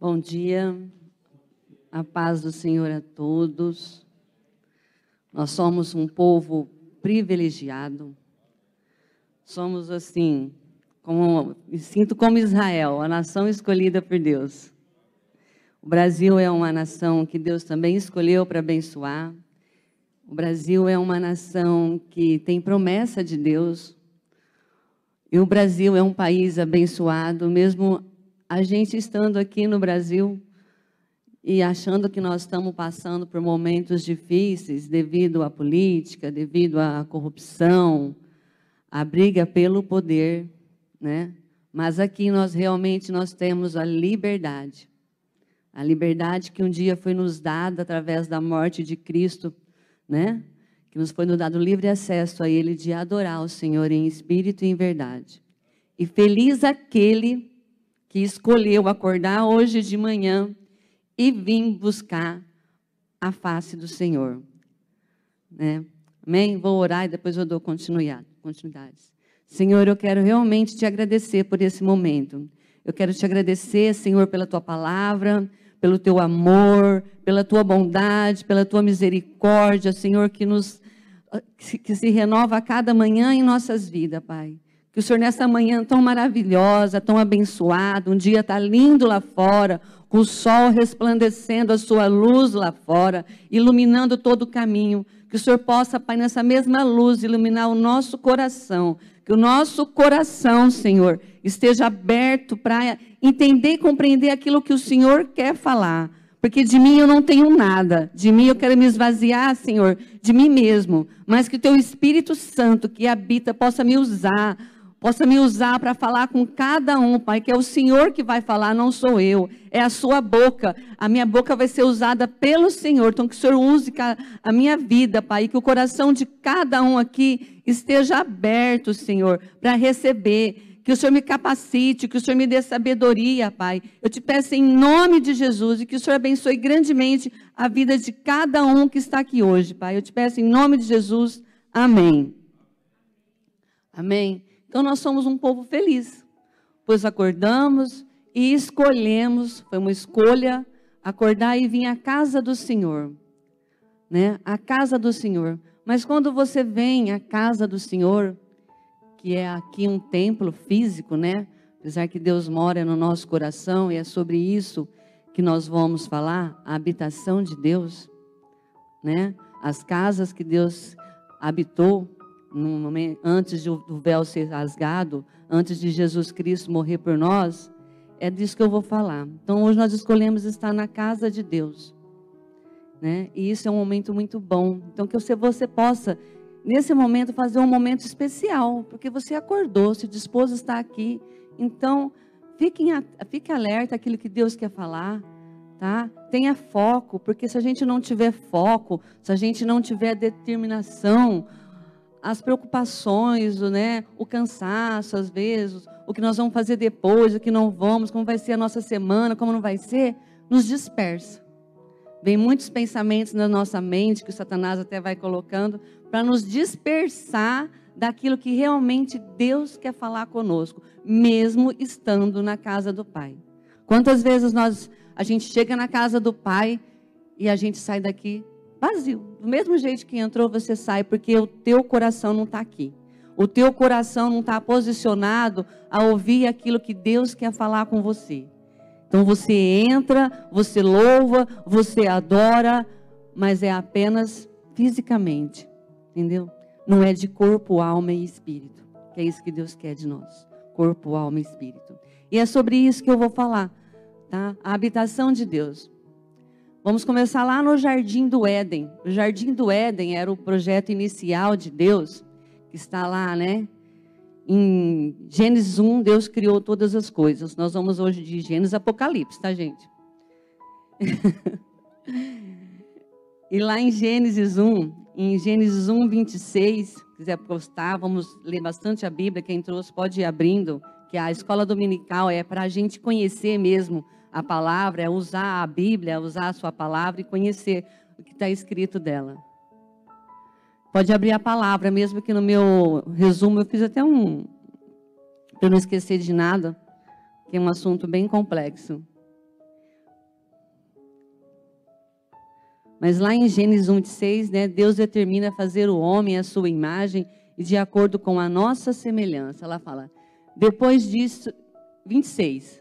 Bom dia, a paz do Senhor a todos. Nós somos um povo privilegiado. Somos assim, me sinto como Israel, a nação escolhida por Deus. O Brasil é uma nação que Deus também escolheu para abençoar. O Brasil é uma nação que tem promessa de Deus. E o Brasil é um país abençoado, mesmo a gente estando aqui no Brasil e achando que nós estamos passando por momentos difíceis devido à política, devido à corrupção, à briga pelo poder, né? Mas aqui nós temos a liberdade que um dia foi nos dada através da morte de Cristo, né? Que nos foi dado livre acesso a Ele de adorar o Senhor em espírito e em verdade. E feliz aquele que escolheu acordar hoje de manhã e vir buscar a face do Senhor. Né? Amém? Vou orar e depois eu dou continuidades. Senhor, eu quero realmente te agradecer por esse momento. Eu quero te agradecer, Senhor, pela tua palavra, pelo teu amor, pela tua bondade, pela tua misericórdia, Senhor, que se renova a cada manhã em nossas vidas, Pai. Que o Senhor, nessa manhã tão maravilhosa, tão abençoada, um dia está lindo lá fora, com o sol resplandecendo a sua luz lá fora, iluminando todo o caminho. Que o Senhor possa, Pai, nessa mesma luz, iluminar o nosso coração. Que o nosso coração, Senhor, esteja aberto para entender e compreender aquilo que o Senhor quer falar. Porque de mim eu não tenho nada, de mim eu quero me esvaziar, Senhor, de mim mesmo. Mas que o teu Espírito Santo que habita possa me usar para falar com cada um, Pai, que é o Senhor que vai falar, não sou eu, é a sua boca, a minha boca vai ser usada pelo Senhor, então que o Senhor use a minha vida, Pai, e que o coração de cada um aqui esteja aberto, Senhor, para receber, que o Senhor me capacite, que o Senhor me dê sabedoria, Pai, eu te peço em nome de Jesus, e que o Senhor abençoe grandemente a vida de cada um que está aqui hoje, Pai, eu te peço em nome de Jesus, amém. Amém. Então, nós somos um povo feliz, pois acordamos e escolhemos, foi uma escolha, acordar e vir à casa do Senhor, né? A casa do Senhor. Mas quando você vem à casa do Senhor, que é aqui um templo físico, né? Apesar que Deus mora no nosso coração, e é sobre isso que nós vamos falar, a habitação de Deus, né? As casas que Deus habitou, no momento, antes do véu ser rasgado, antes de Jesus Cristo morrer por nós, é disso que eu vou falar. Então, hoje nós escolhemos estar na casa de Deus, né? E isso é um momento muito bom. Então, que você possa, nesse momento, fazer um momento especial, porque você acordou, se dispôs a estar aqui. Então, fique alerta àquilo que Deus quer falar, tá? Tenha foco, porque se a gente não tiver foco, se a gente não tiver determinação, as preocupações, né? O cansaço, às vezes, o que nós vamos fazer depois, o que não vamos, como vai ser a nossa semana, como não vai ser, nos dispersa. Vem muitos pensamentos na nossa mente, que o Satanás até vai colocando, para nos dispersar daquilo que realmente Deus quer falar conosco, mesmo estando na casa do Pai. Quantas vezes a gente chega na casa do Pai e a gente sai daqui vazio. Do mesmo jeito que entrou, você sai, porque o teu coração não está aqui. O teu coração não está posicionado a ouvir aquilo que Deus quer falar com você. Então você entra, você louva, você adora, mas é apenas fisicamente, entendeu? Não é de corpo, alma e espírito, que é isso que Deus quer de nós. Corpo, alma e espírito. E é sobre isso que eu vou falar, tá? A habitação de Deus. Vamos começar lá no Jardim do Éden. O Jardim do Éden era o projeto inicial de Deus, que está lá, né? Em Gênesis 1, Deus criou todas as coisas. Nós vamos hoje de Gênesis a Apocalipse, tá, gente? E lá em Gênesis 1, 26, se quiser postar, vamos ler bastante a Bíblia. Quem trouxe pode ir abrindo, que a escola dominical é para a gente conhecer mesmo a palavra, é usar a Bíblia, usar a sua palavra e conhecer o que está escrito dela. Pode abrir a palavra, mesmo que no meu resumo eu fiz até para eu não esquecer de nada, que é um assunto bem complexo. Mas lá em Gênesis 1:6, né, Deus determina fazer o homem à sua imagem e de acordo com a nossa semelhança. Ela fala, depois disso, 26.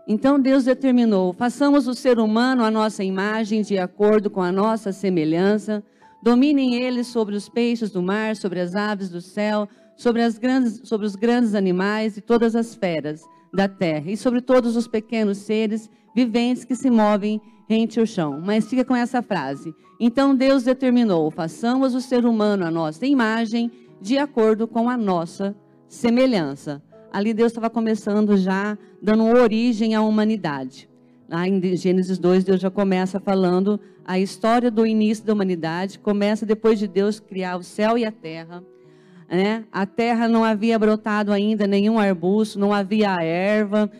Então Deus determinou, façamos o ser humano à nossa imagem, de acordo com a nossa semelhança, dominem eles sobre os peixes do mar, sobre as aves do céu, sobre os grandes animais e todas as feras da terra, e sobre todos os pequenos seres viventes que se movem rente ao chão. Mas fica com essa frase, então Deus determinou, façamos o ser humano à nossa imagem, de acordo com a nossa semelhança. Ali Deus estava começando já, dando origem à humanidade. Lá em Gênesis 2, Deus já começa falando a história do início da humanidade, começa depois de Deus criar o céu e a terra, né? A terra não havia brotado ainda nenhum arbusto, não havia erva,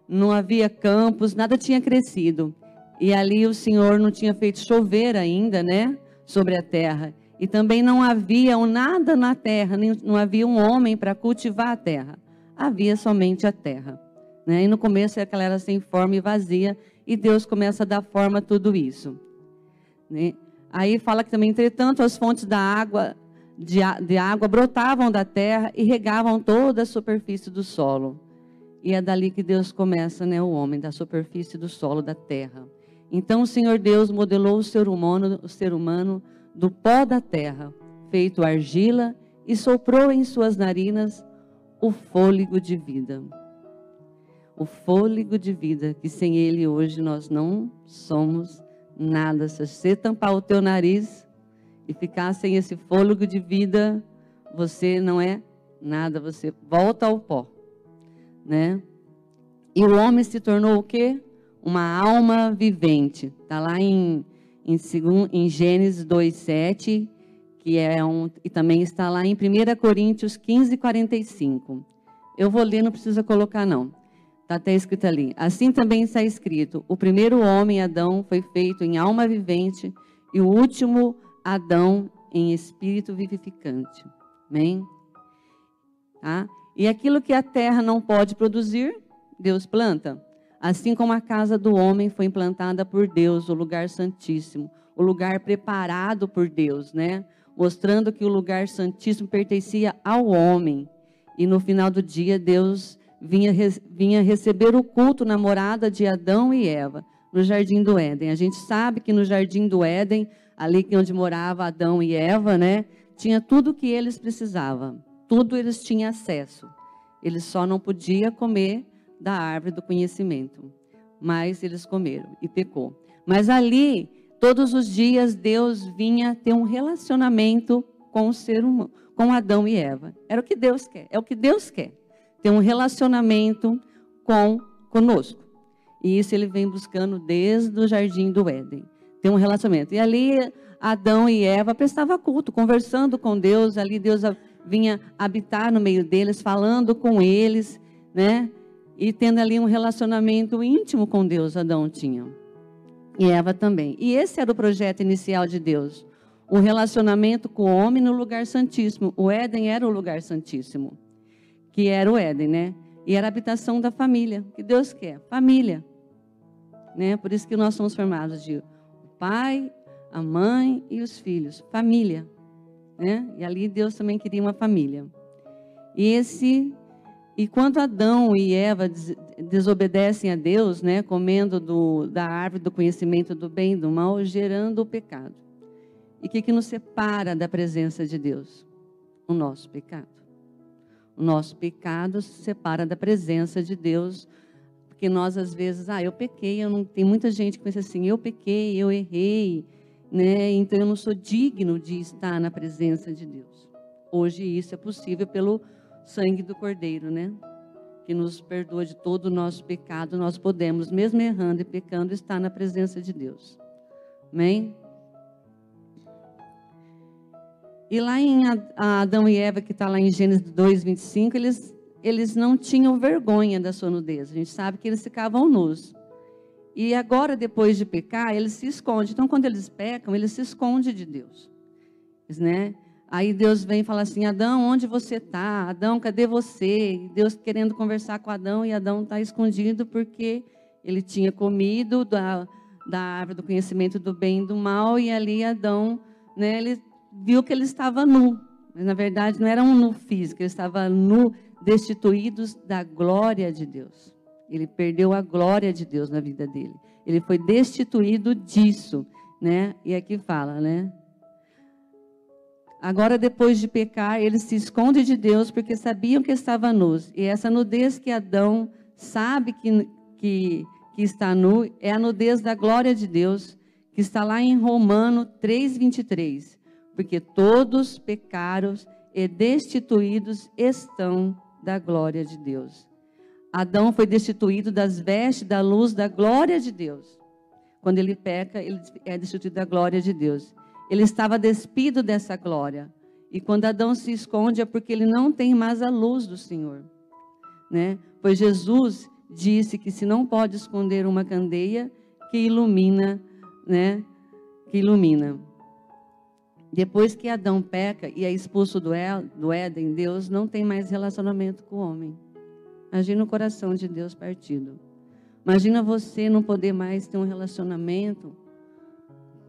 não havia campos, nada tinha crescido. E ali o Senhor não tinha feito chover ainda, né? Sobre a terra. E também não havia nada na terra, não havia um homem para cultivar a terra. Havia somente a terra, né? E no começo ela era sem forma e vazia, e Deus começa a dar forma a tudo isso, né? Aí fala que também, entretanto, as fontes da água, de água brotavam da terra e regavam toda a superfície do solo. E é dali que Deus começa, né, o homem, da superfície do solo da terra. Então o Senhor Deus modelou o ser humano do pó da terra, feito argila, e soprou em suas narinas o fôlego de vida. O fôlego de vida, que sem ele hoje nós não somos nada. Se você tampar o teu nariz e ficar sem esse fôlego de vida, você não é nada, você volta ao pó, né? E o homem se tornou o quê? Uma alma vivente. Está lá em Gênesis 2:7, e também está lá em 1 Coríntios 15:45. Eu vou ler, não precisa colocar não. Está até escrito ali. Assim também está escrito, o primeiro homem, Adão, foi feito em alma vivente, e o último, Adão, em espírito vivificante. Amém? Tá? E aquilo que a terra não pode produzir, Deus planta. Assim como a casa do homem foi implantada por Deus, o lugar santíssimo, o lugar preparado por Deus, né? Mostrando que o lugar santíssimo pertencia ao homem. E no final do dia, Deus vinha receber o culto na morada de Adão e Eva, no Jardim do Éden. A gente sabe que no Jardim do Éden, ali onde morava Adão e Eva, né? Tinha tudo o que eles precisavam. Tudo eles tinham acesso. Eles só não podiam comer da árvore do conhecimento. Mas eles comeram e pecou. Mas ali, todos os dias, Deus vinha ter um relacionamento com o ser humano, com Adão e Eva. Era o que Deus quer. É o que Deus quer. Ter um relacionamento conosco. E isso ele vem buscando desde o Jardim do Éden. Ter um relacionamento. E ali, Adão e Eva prestavam culto, conversando com Deus. Ali Deus vinha habitar no meio deles, falando com eles, né? E tendo ali um relacionamento íntimo com Deus, Adão tinha. E Eva também. E esse era o projeto inicial de Deus. Um relacionamento com o homem no lugar santíssimo. O Éden era o lugar santíssimo. Que era o Éden, né? E era a habitação da família. Que Deus quer? Família. Né? Por isso que nós somos formados de o pai, a mãe e os filhos. Família. Né? E ali Deus também queria uma família. E quando Adão e Eva desobedecem a Deus, né, comendo da árvore do conhecimento do bem e do mal, gerando o pecado. E o que nos separa da presença de Deus? O nosso pecado. O nosso pecado se separa da presença de Deus, porque nós às vezes, eu pequei, tem muita gente que pensa assim, eu pequei, eu errei, né, então eu não sou digno de estar na presença de Deus. Hoje isso é possível pelo sangue do Cordeiro, né? Que nos perdoa de todo o nosso pecado, nós podemos, mesmo errando e pecando, estar na presença de Deus. Amém? E lá em Adão e Eva, que está lá em Gênesis 2:25, eles não tinham vergonha da sua nudez. A gente sabe que eles ficavam nus. E agora, depois de pecar, eles se escondem. Então, quando eles pecam, eles se escondem de Deus. Né? Aí Deus vem e fala assim, Adão, onde você está? Adão, cadê você? Deus querendo conversar com Adão, e Adão está escondido porque Ele tinha comido da árvore do conhecimento do bem e do mal, e ali Adão, né, ele viu que ele estava nu. Mas, na verdade, não era um nu físico, ele estava nu, destituídos da glória de Deus. Ele perdeu a glória de Deus na vida dele. Ele foi destituído disso, né? E aqui fala, né? Agora, depois de pecar, ele se esconde de Deus porque sabiam que estava nus. E essa nudez que Adão sabe que está nu é a nudez da glória de Deus, que está lá em Romano 3:23. Porque todos pecaram e destituídos estão da glória de Deus. Adão foi destituído das vestes da luz da glória de Deus. Quando ele peca, ele é destituído da glória de Deus. Ele estava despido dessa glória. E quando Adão se esconde é porque ele não tem mais a luz do Senhor, né? Pois Jesus disse que se não pode esconder uma candeia que ilumina, né? Que ilumina. Depois que Adão peca e é expulso do Éden, Deus não tem mais relacionamento com o homem. Imagina o coração de Deus partido. Imagina você não poder mais ter um relacionamento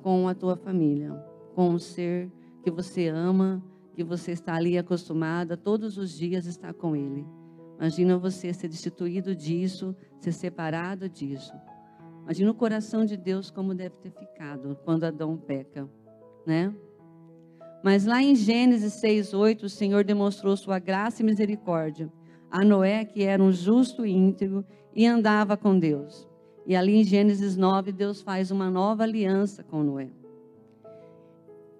com a tua família, com o ser que você ama, que você está ali acostumada, todos os dias estar com ele. Imagina você ser destituído disso, ser separado disso. Imagina o coração de Deus como deve ter ficado quando Adão peca, né? Mas lá em Gênesis 6:8, o Senhor demonstrou sua graça e misericórdia a Noé, que era um justo e íntegro e andava com Deus. E ali em Gênesis 9, Deus faz uma nova aliança com Noé.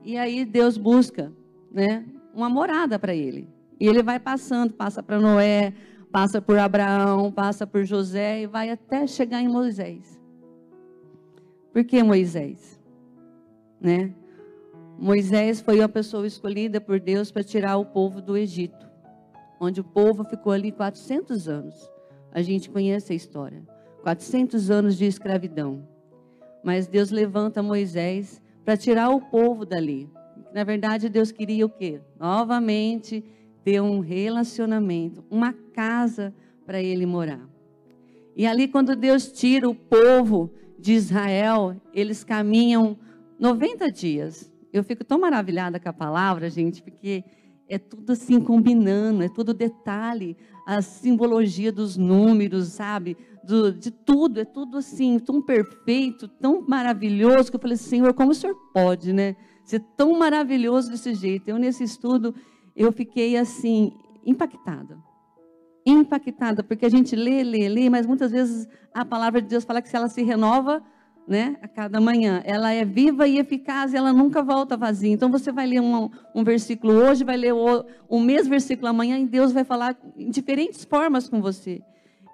E aí Deus busca, né, uma morada para ele. E ele vai passando, passa para Noé, passa por Abraão, passa por José e vai até chegar em Moisés. Por que Moisés? Né? Moisés foi a pessoa escolhida por Deus para tirar o povo do Egito, onde o povo ficou ali 400 anos. A gente conhece a história. 400 anos de escravidão. Mas Deus levanta Moisés para tirar o povo dali. Na verdade, Deus queria o quê? Novamente ter um relacionamento, uma casa para ele morar. E ali, quando Deus tira o povo de Israel, eles caminham 90 dias. Eu fico tão maravilhada com a palavra, gente, porque é tudo assim combinando, é tudo detalhe, a simbologia dos números, sabe? De tudo, é tudo assim, tão perfeito, tão maravilhoso, que eu falei, Senhor, como o Senhor pode, né? Ser tão maravilhoso desse jeito. Eu, nesse estudo, eu fiquei assim, impactada, porque a gente lê, mas muitas vezes a palavra de Deus fala que se ela se renova, né, a cada manhã, ela é viva e eficaz, ela nunca volta vazia. Então você vai ler um versículo hoje, vai ler o mesmo versículo amanhã, e Deus vai falar em diferentes formas com você.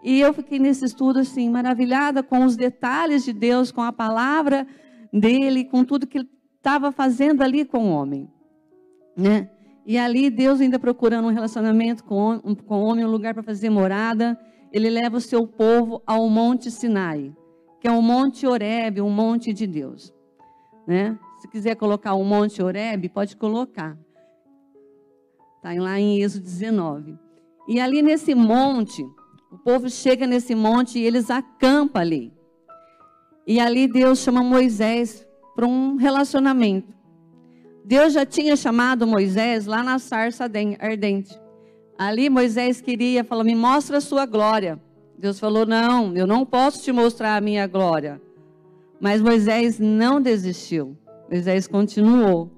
E eu fiquei nesse estudo assim, maravilhada com os detalhes de Deus, com a palavra dele, com tudo que ele estava fazendo ali com o homem, né? E ali Deus ainda procurando um relacionamento com o homem, um lugar para fazer morada. Ele leva o seu povo ao Monte Sinai, que é o Monte Horebe, um monte de Deus, né? Se quiser colocar o Monte Horebe, pode colocar. Está lá em Êxodo 19. E ali nesse monte, o povo chega nesse monte e eles acampam ali. E ali Deus chama Moisés para um relacionamento. Deus já tinha chamado Moisés lá na sarça ardente. Ali Moisés falou, me mostra a sua glória. Deus falou, não, eu não posso te mostrar a minha glória. Mas Moisés não desistiu. Moisés continuou.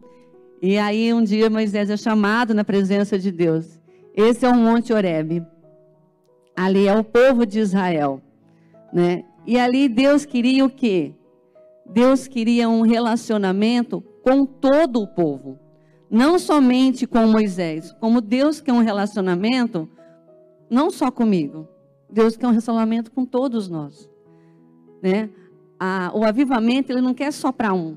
E aí um dia Moisés é chamado na presença de Deus. Esse é o Monte Horebe. Ali é o povo de Israel, né? E ali Deus queria o quê? Deus queria um relacionamento com todo o povo. Não somente com Moisés. Como Deus quer um relacionamento, não só comigo. Deus quer um relacionamento com todos nós, né? O avivamento, ele não quer só para um.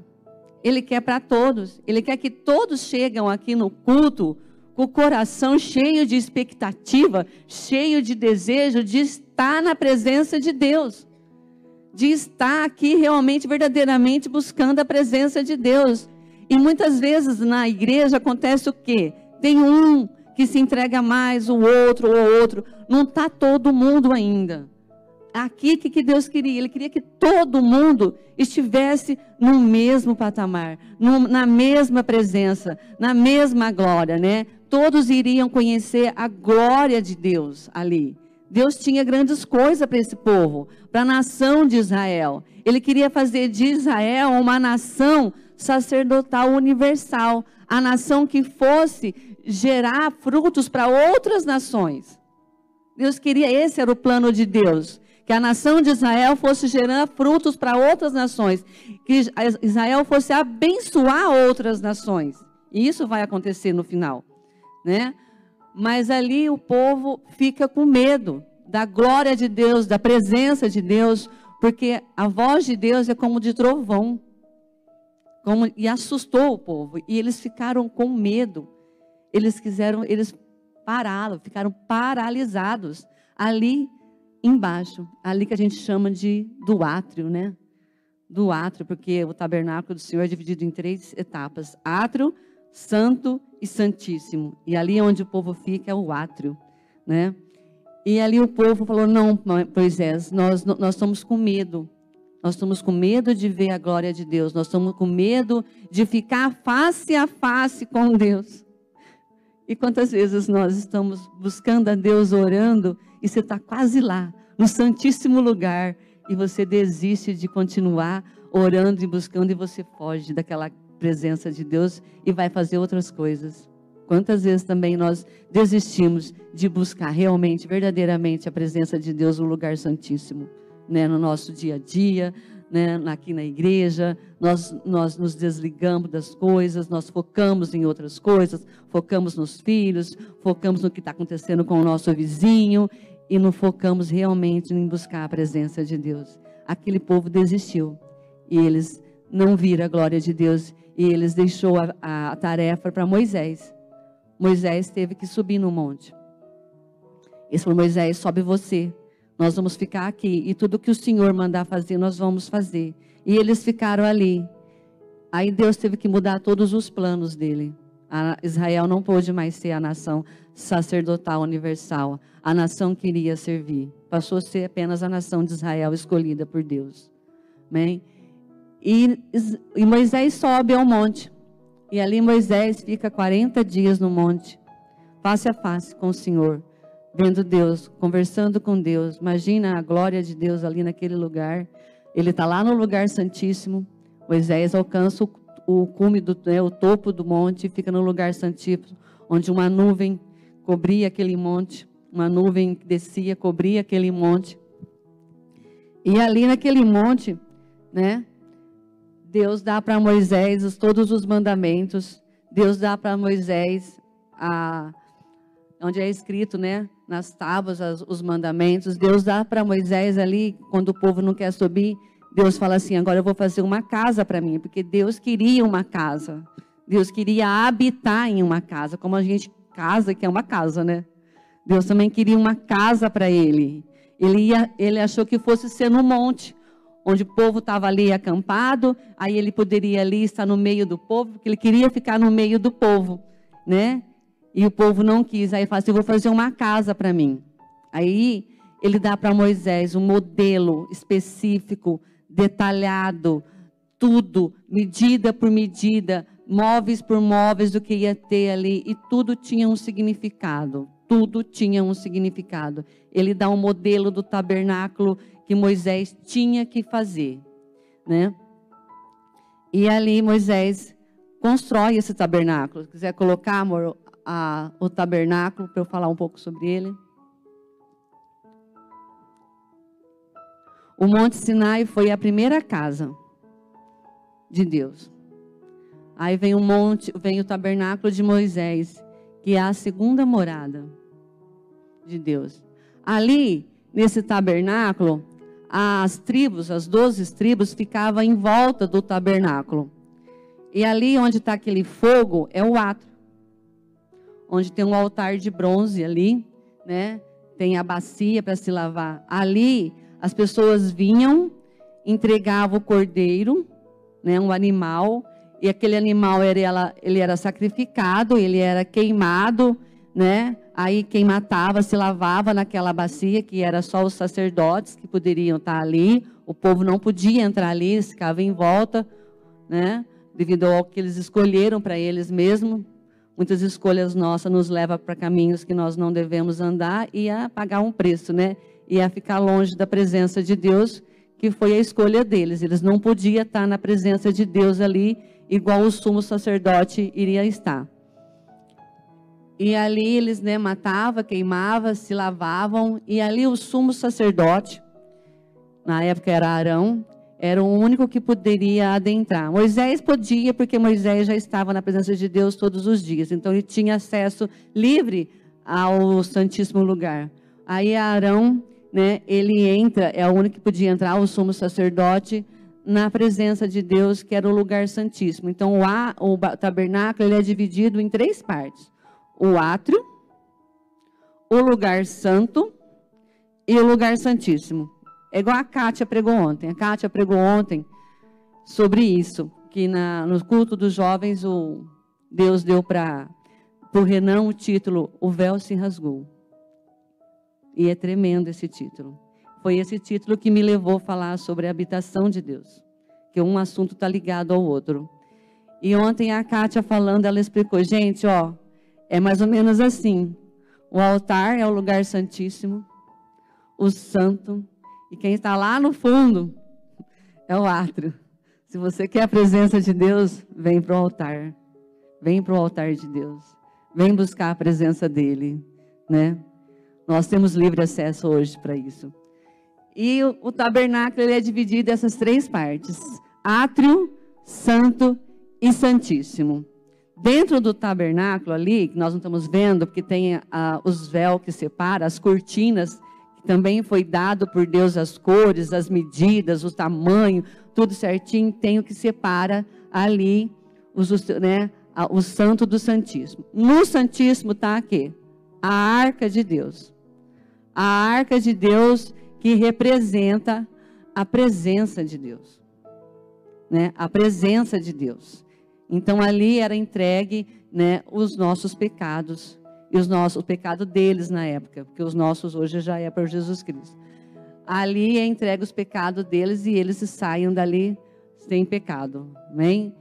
Ele quer para todos. Ele quer que todos cheguem aqui no culto com o coração cheio de expectativa, cheio de desejo de estar na presença de Deus. De estar aqui realmente, verdadeiramente buscando a presença de Deus. E muitas vezes na igreja acontece o quê? Tem um que se entrega mais, o outro. Não está todo mundo ainda. aqui, o que Deus queria? Ele queria que todo mundo estivesse no mesmo patamar, na mesma presença, na mesma glória, né? Todos iriam conhecer a glória de Deus ali. Deus tinha grandes coisas para esse povo, para a nação de Israel. Ele queria fazer de Israel uma nação sacerdotal universal, a nação que fosse gerar frutos para outras nações. Deus queria, esse era o plano de Deus, que a nação de Israel fosse gerar frutos para outras nações, que Israel fosse abençoar outras nações. E isso vai acontecer no final, né? Mas ali o povo fica com medo da glória de Deus, da presença de Deus, porque a voz de Deus é como de trovão, e assustou o povo, e eles ficaram com medo. Eles pararam, ficaram paralisados ali embaixo, ali que a gente chama do átrio, né? Do átrio, porque o tabernáculo do Senhor é dividido em 3 etapas: átrio, santo e santíssimo. E ali onde o povo fica é o átrio, né? E ali o povo falou: não, Moisés, nós estamos com medo. Nós estamos com medo de ver a glória de Deus. Nós estamos com medo de ficar face a face com Deus. E quantas vezes nós estamos buscando a Deus, orando, e você está quase lá, no santíssimo lugar, e você desiste de continuar orando e buscando, e você foge daquela presença de Deus e vai fazer outras coisas. Quantas vezes também nós desistimos de buscar realmente, verdadeiramente a presença de Deus, o lugar santíssimo, né? No nosso dia a dia, né? Aqui na igreja, nós nos desligamos das coisas, nós focamos em outras coisas, focamos nos filhos, focamos no que está acontecendo com o nosso vizinho, e não focamos realmente em buscar a presença de Deus. Aquele povo desistiu, e eles não viram a glória de Deus, e eles deixou a tarefa para Moisés. Moisés teve que subir no monte. Ele falou: Moisés, sobe você, nós vamos ficar aqui, e tudo que o Senhor mandar fazer, nós vamos fazer. E eles ficaram ali. Aí Deus teve que mudar todos os planos dele. Israel não pôde mais ser a nação sacerdotal universal, a nação que iria servir. Passou a ser apenas a nação de Israel escolhida por Deus. Amém? E Moisés sobe ao monte. E ali Moisés fica 40 dias no monte, face a face com o Senhor, vendo Deus, conversando com Deus. Imagina a glória de Deus ali naquele lugar. Ele está lá no lugar santíssimo. Moisés alcança o cume, o topo do monte, fica no lugar santíssimo, onde uma nuvem cobria aquele monte, uma nuvem que descia, cobria aquele monte. E ali naquele monte, né, Deus dá para Moisés todos os mandamentos. Deus dá para Moisés, onde é escrito, né, nas tábuas, os mandamentos. Deus dá para Moisés ali, quando o povo não quer subir, Deus fala assim: agora eu vou fazer uma casa para mim, porque Deus queria uma casa. Deus queria habitar em uma casa, como a gente casa, que é uma casa, né? Deus também queria uma casa para ele. Ele achou que fosse ser no monte, onde o povo estava ali acampado, aí ele poderia ali estar no meio do povo, porque ele queria ficar no meio do povo, né? E o povo não quis. Aí ele fala assim: eu vou fazer uma casa para mim. Aí ele dá para Moisés um modelo específico, detalhado, tudo, medida por medida, móveis por móveis do que ia ter ali, e tudo tinha um significado. Tudo tinha um significado. Ele dá um modelo do tabernáculo que Moisés tinha que fazer, né? E ali Moisés constrói esse tabernáculo. Se quiser colocar, amor, o tabernáculo, para eu falar um pouco sobre ele. O Monte Sinai foi a primeira casa de Deus. Aí vem o tabernáculo de Moisés, que é a segunda morada de Deus. Ali, nesse tabernáculo, as 12 tribos ficavam em volta do tabernáculo. E ali onde está aquele fogo é o átrio, onde tem um altar de bronze ali, né? Tem a bacia para se lavar. Ali as pessoas vinham, entregavam o cordeiro, né? Um animal, e aquele animal ele era sacrificado, ele era queimado, né? Aí quem matava se lavava naquela bacia, que era só os sacerdotes que poderiam estar ali. O povo não podia entrar ali, eles ficavam em volta, né? Devido ao que eles escolheram para eles mesmos. Muitas escolhas nossas nos levam para caminhos que nós não devemos andar e a pagar um preço, né? E a ficar longe da presença de Deus, que foi a escolha deles. Eles não podiam estar na presença de Deus ali, igual o sumo sacerdote iria estar. E ali eles, né, matavam, queimavam, se lavavam, e ali o sumo sacerdote, na época era Arão, era o único que poderia adentrar. Moisés podia, porque Moisés já estava na presença de Deus todos os dias. Então, ele tinha acesso livre ao Santíssimo Lugar. Aí, Arão, né, ele entra, é o único que podia entrar, o sumo sacerdote, na presença de Deus, que era o lugar santíssimo. Então, o tabernáculo ele é dividido em 3 partes. O átrio, o lugar santo e o lugar santíssimo. É igual a Kátia pregou ontem. A Kátia pregou ontem sobre isso, que no culto dos jovens, Deus deu para o Renan o título, O Véu se Rasgou. E é tremendo esse título. Foi esse título que me levou a falar sobre a habitação de Deus, que um assunto está ligado ao outro. E ontem a Kátia falando, ela explicou, gente, ó, é mais ou menos assim. O altar é o lugar santíssimo, o santo, e quem está lá no fundo é o átrio. Se você quer a presença de Deus, vem para o altar. Vem para o altar de Deus. Vem buscar a presença dEle, né? Nós temos livre acesso hoje para isso. E o tabernáculo ele é dividido em essas 3 partes. Átrio, santo e santíssimo. Dentro do tabernáculo ali, que nós não estamos vendo, porque tem os véus que separam, as cortinas, que também foi dado por Deus as cores, as medidas, o tamanho, tudo certinho, tem o que separa ali o santo do santíssimo. No santíssimo está aqui a arca de Deus. A arca de Deus que representa a presença de Deus, né? A presença de Deus. Então ali era entregue, né, os nossos pecados e o pecado deles na época, porque os nossos hoje já é para Jesus Cristo. Ali é entregue os pecados deles e eles saiam dali sem pecado, amém?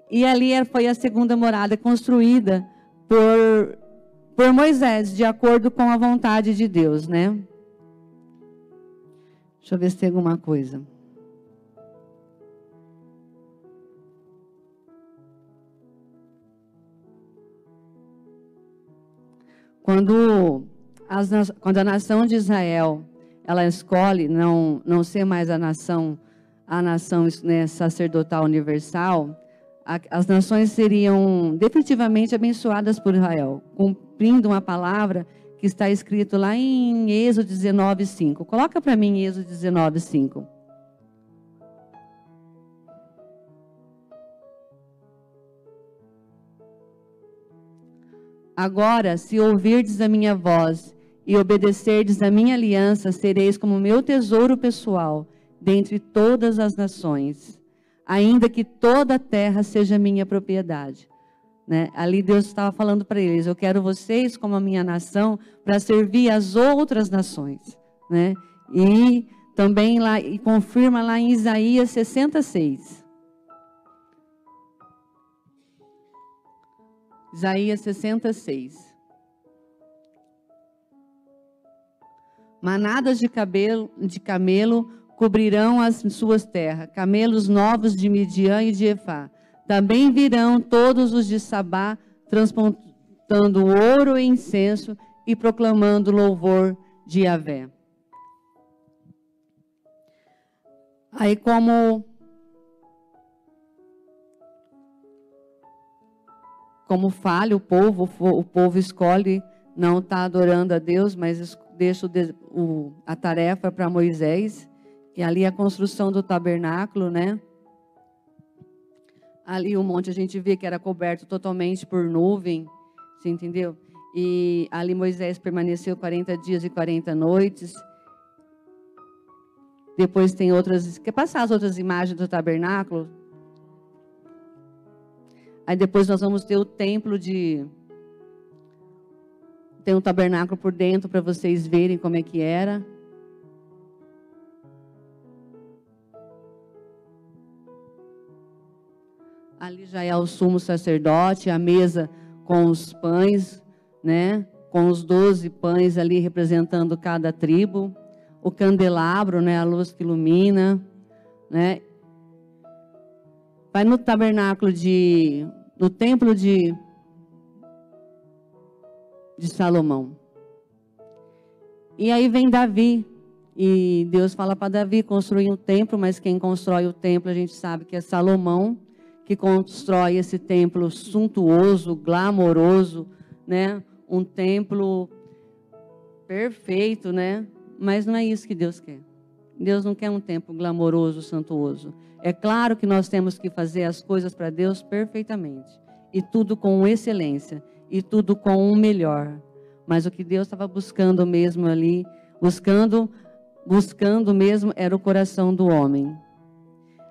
E ali foi a segunda morada construída por Moisés, de acordo com a vontade de Deus, né? Deixa eu ver se tem alguma coisa. Quando a nação de Israel, ela escolhe não ser mais a nação, né, sacerdotal universal, as nações seriam definitivamente abençoadas por Israel, cumprindo uma palavra que está escrito lá em Êxodo 19:5. Coloca para mim Êxodo 19:5. Agora, se ouvirdes a minha voz e obedecerdes a minha aliança, sereis como meu tesouro pessoal dentre todas as nações, ainda que toda a terra seja minha propriedade. Né? Ali Deus estava falando para eles, eu quero vocês como a minha nação para servir as outras nações. Né? E também lá, e confirma lá em Isaías 66. Isaías 66. Manadas de camelo cobrirão as suas terras, camelos novos de Midian e de Efá. Também virão todos os de Sabá, transportando ouro e incenso e proclamando louvor de Yahvé. Aí como falha o povo escolhe não estar adorando a Deus, mas deixa a tarefa para Moisés, e ali a construção do tabernáculo, né? Ali o monte a gente vê que era coberto totalmente por nuvem, você entendeu? E ali Moisés permaneceu 40 dias e 40 noites. Depois tem outras, quer passar as outras imagens do tabernáculo? Aí depois nós vamos ter o templo Tem um tabernáculo por dentro para vocês verem como é que era. Ali já é o sumo sacerdote, a mesa com os pães, né? Com os 12 pães ali representando cada tribo. O candelabro, né? A luz que ilumina, né? Vai no tabernáculo no templo de Salomão. E aí vem Davi. E Deus fala para Davi construir um templo, mas quem constrói o templo a gente sabe que é Salomão, que constrói esse templo suntuoso, glamouroso, né? Um templo perfeito, né? Mas não é isso que Deus quer. Deus não quer um templo glamouroso, suntuoso. É claro que nós temos que fazer as coisas para Deus perfeitamente. E tudo com excelência. E tudo com o melhor. Mas o que Deus estava buscando mesmo ali, buscando mesmo, era o coração do homem.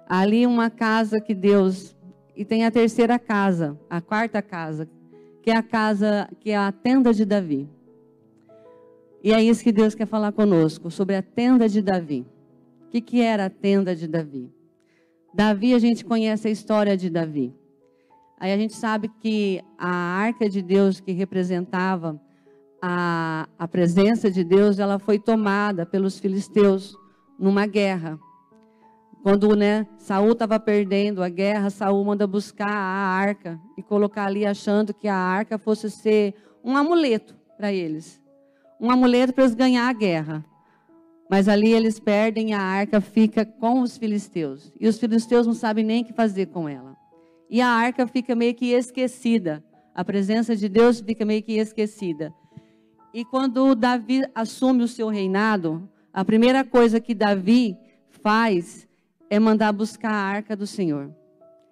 Ali uma casa que Deus... E tem a terceira casa, a quarta casa, que é a casa, que é a tenda de Davi. E é isso que Deus quer falar conosco, sobre a tenda de Davi. O que era a tenda de Davi? Davi, a gente conhece a história de Davi. Aí a gente sabe que a arca de Deus, que representava a presença de Deus, ela foi tomada pelos filisteus numa guerra. Quando, né, Saul estava perdendo a guerra, Saul manda buscar a arca e colocar ali achando que a arca fosse ser um amuleto para eles. Um amuleto para eles ganhar a guerra. Mas ali eles perdem, a arca fica com os filisteus. E os filisteus não sabem nem o que fazer com ela. E a arca fica meio que esquecida. A presença de Deus fica meio que esquecida. E quando Davi assume o seu reinado, a primeira coisa que Davi faz é mandar buscar a arca do Senhor.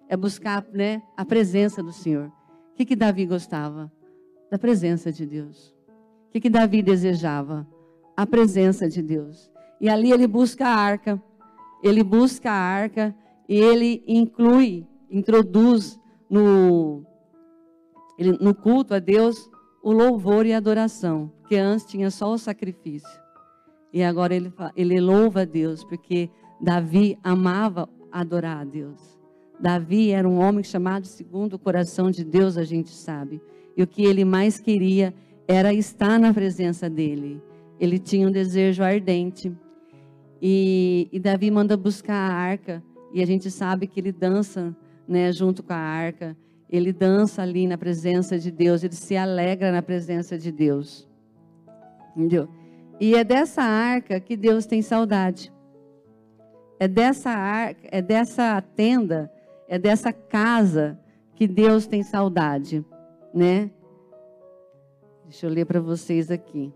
É buscar, né, a presença do Senhor. O que Davi gostava? Da presença de Deus. O que Davi desejava? A presença de Deus. E ali ele busca a arca. Ele busca a arca e ele introduz no culto a Deus o louvor e a adoração. Porque antes tinha só o sacrifício. E agora ele louva a Deus, porque Davi amava adorar a Deus. Davi era um homem chamado segundo o coração de Deus, a gente sabe. E o que ele mais queria era estar na presença dele. Ele tinha um desejo ardente. E Davi manda buscar a arca. E a gente sabe que ele dança, né, junto com a arca. Ele dança ali na presença de Deus. Ele se alegra na presença de Deus. Entendeu? E é dessa arca que Deus tem saudade. É dessa arca, é dessa tenda, é dessa casa que Deus tem saudade, né? Deixa eu ler para vocês aqui.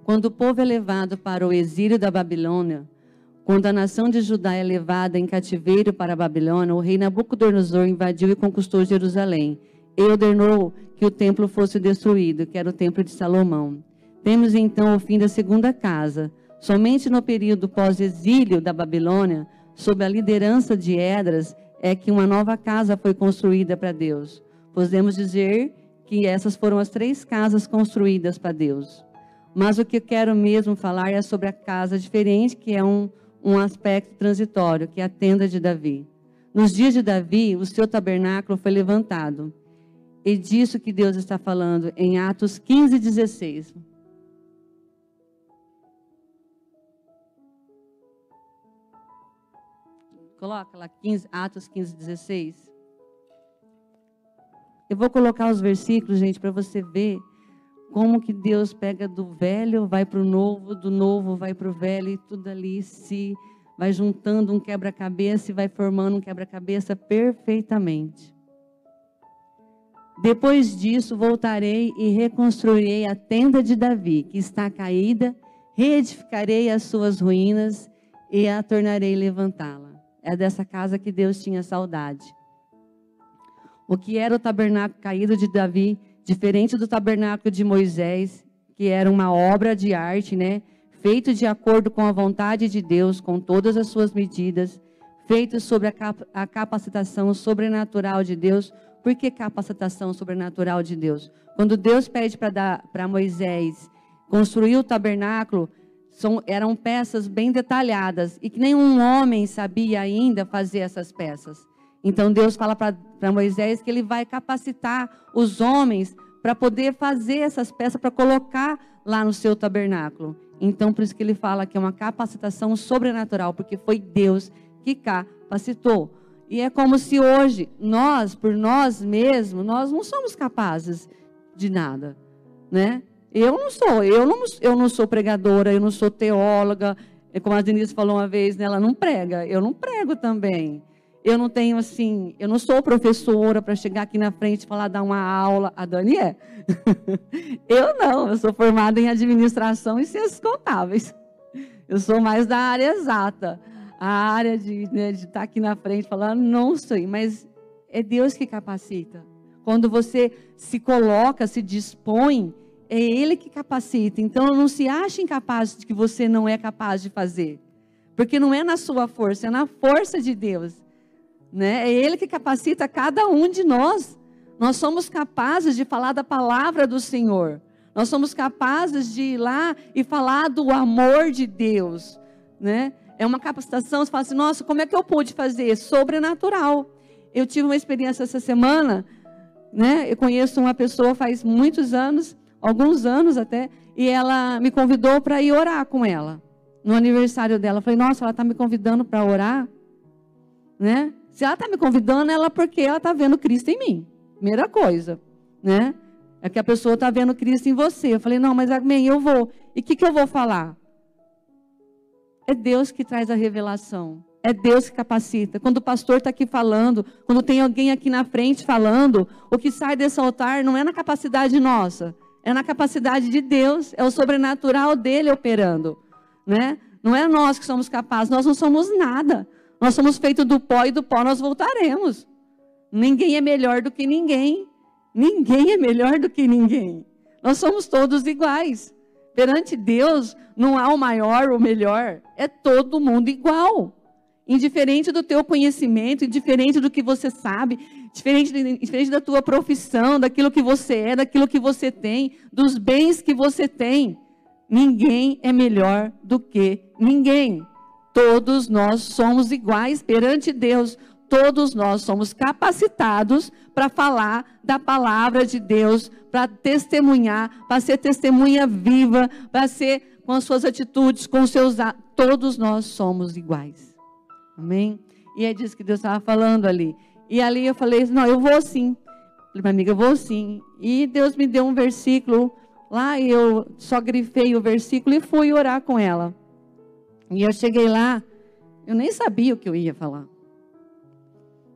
Quando o povo é levado para o exílio da Babilônia, quando a nação de Judá é levada em cativeiro para a Babilônia, o rei Nabucodonosor invadiu e conquistou Jerusalém. E ordenou que o templo fosse destruído, que era o templo de Salomão. Temos então o fim da segunda casa. Somente no período pós-exílio da Babilônia, sob a liderança de Esdras, é que uma nova casa foi construída para Deus. Podemos dizer que essas foram as 3 casas construídas para Deus. Mas o que eu quero mesmo falar é sobre a casa diferente, que é um aspecto transitório, que é a tenda de Davi. Nos dias de Davi, o seu tabernáculo foi levantado. E disso que Deus está falando em Atos 15, 16. Coloca lá, Atos 15, 16. Eu vou colocar os versículos, gente, para você ver como que Deus pega do velho, vai para o novo, do novo vai para o velho, e tudo ali se vai juntando um quebra-cabeça e vai formando um quebra-cabeça perfeitamente. Depois disso, voltarei e reconstruirei a tenda de Davi, que está caída, reedificarei as suas ruínas e a tornarei levantá-la. É dessa casa que Deus tinha saudade. O que era o tabernáculo caído de Davi, diferente do tabernáculo de Moisés, que era uma obra de arte, né? Feito de acordo com a vontade de Deus, com todas as suas medidas, feito sobre a capacitação sobrenatural de Deus. Por que capacitação sobrenatural de Deus? Quando Deus pede para Moisés construir o tabernáculo, eram peças bem detalhadas e que nenhum homem sabia ainda fazer essas peças. Então Deus fala para Moisés que ele vai capacitar os homens para poder fazer essas peças, para colocar lá no seu tabernáculo. Então por isso que ele fala que é uma capacitação sobrenatural, porque foi Deus que capacitou. E é como se hoje, nós, por nós mesmos, nós não somos capazes de nada, né? Eu não sou pregadora, eu não sou teóloga, como a Denise falou uma vez, né, ela não prega, eu não prego também. Eu não tenho assim, eu não sou professora para chegar aqui na frente e falar, dar uma aula. A Dani é. Eu sou formada em administração e ciências contábeis. Eu sou mais da área exata. A área de estar aqui na frente falando, não sei, mas é Deus que capacita. Quando você se coloca, se dispõe, é Ele que capacita. Então, não se ache incapaz de que você não é capaz de fazer. Porque não é na sua força, é na força de Deus. Né? É Ele que capacita cada um de nós. Nós somos capazes de falar da palavra do Senhor. Nós somos capazes de ir lá e falar do amor de Deus. Né? É uma capacitação, você fala assim, nossa, como é que eu pude fazer? Sobrenatural. Eu tive uma experiência essa semana, né? Eu conheço uma pessoa faz muitos anos, alguns anos até, e ela me convidou para ir orar com ela, no aniversário dela. Eu falei, nossa, ela está me convidando para orar? Né? Se ela está me convidando, porque ela está vendo Cristo em mim. Primeira coisa, né? É que a pessoa está vendo Cristo em você. Eu falei, não, mas amém, eu vou. E o que eu vou falar? É Deus que traz a revelação. É Deus que capacita. Quando o pastor está aqui falando, quando tem alguém aqui na frente falando, o que sai desse altar não é na capacidade nossa, é na capacidade de Deus, é o sobrenatural dele operando, né? Não é nós que somos capazes, nós não somos nada. Nós somos feitos do pó e do pó nós voltaremos. Ninguém é melhor do que ninguém. Ninguém é melhor do que ninguém. Nós somos todos iguais. Perante Deus, não há o maior ou o melhor. É todo mundo igual. Indiferente do teu conhecimento, indiferente do que você sabe, diferente da tua profissão, daquilo que você é, daquilo que você tem, dos bens que você tem. Ninguém é melhor do que ninguém. Todos nós somos iguais perante Deus. Todos nós somos capacitados para falar da palavra de Deus, para testemunhar, para ser testemunha viva, para ser com as suas atitudes, com os seus atos. Todos nós somos iguais. Amém? E é disso que Deus estava falando ali. E ali eu falei, não, eu vou sim. Falei para a amiga, eu vou sim. E Deus me deu um versículo lá, e eu só grifei o versículo e fui orar com ela. E eu cheguei lá, eu nem sabia o que eu ia falar.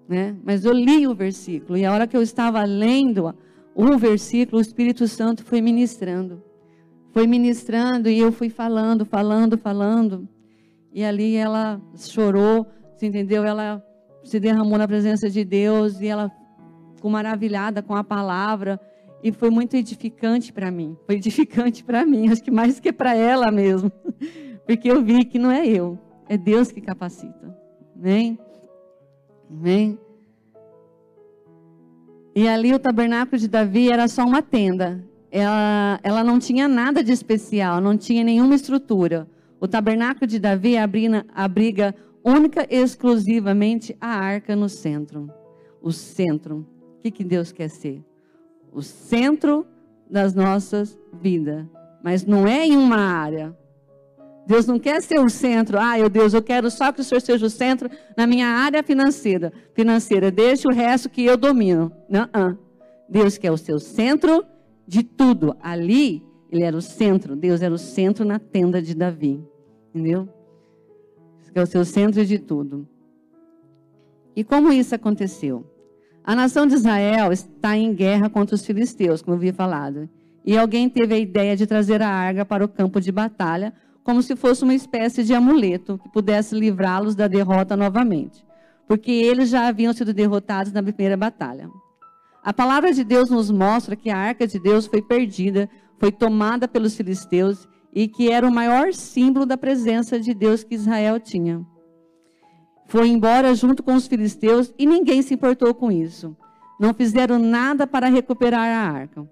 Né? Mas eu li o versículo, e a hora que eu estava lendo o versículo, o Espírito Santo foi ministrando. Foi ministrando, e eu fui falando. E ali ela chorou, você entendeu? Ela se derramou na presença de Deus, e ela ficou maravilhada com a palavra. E foi muito edificante para mim. Foi edificante para mim, acho que mais que para ela mesmo. Porque eu vi que não é eu, é Deus que capacita. Amém? Amém? E ali o tabernáculo de Davi era só uma tenda. Ela não tinha nada de especial, não tinha nenhuma estrutura. O tabernáculo de Davi abriga única e exclusivamente a arca no centro. O centro. O que Deus quer ser? O centro das nossas vidas. Mas não é em uma área. Deus não quer ser o centro. Meu Deus, eu quero só que o Senhor seja o centro na minha área financeira. Deixa o resto que eu domino. Não. Deus quer o seu centro de tudo. Ali, ele era o centro. Deus era o centro na tenda de Davi. Entendeu? Deus quer o seu centro de tudo. E como isso aconteceu? A nação de Israel está em guerra contra os filisteus, como eu havia falado. E alguém teve a ideia de trazer a arca para o campo de batalha, como se fosse uma espécie de amuleto que pudesse livrá-los da derrota novamente, porque eles já haviam sido derrotados na primeira batalha. A palavra de Deus nos mostra que a arca de Deus foi perdida, foi tomada pelos filisteus, e que era o maior símbolo da presença de Deus que Israel tinha. foi embora junto com os filisteus e ninguém se importou com isso. Não fizeram nada para recuperar a arca.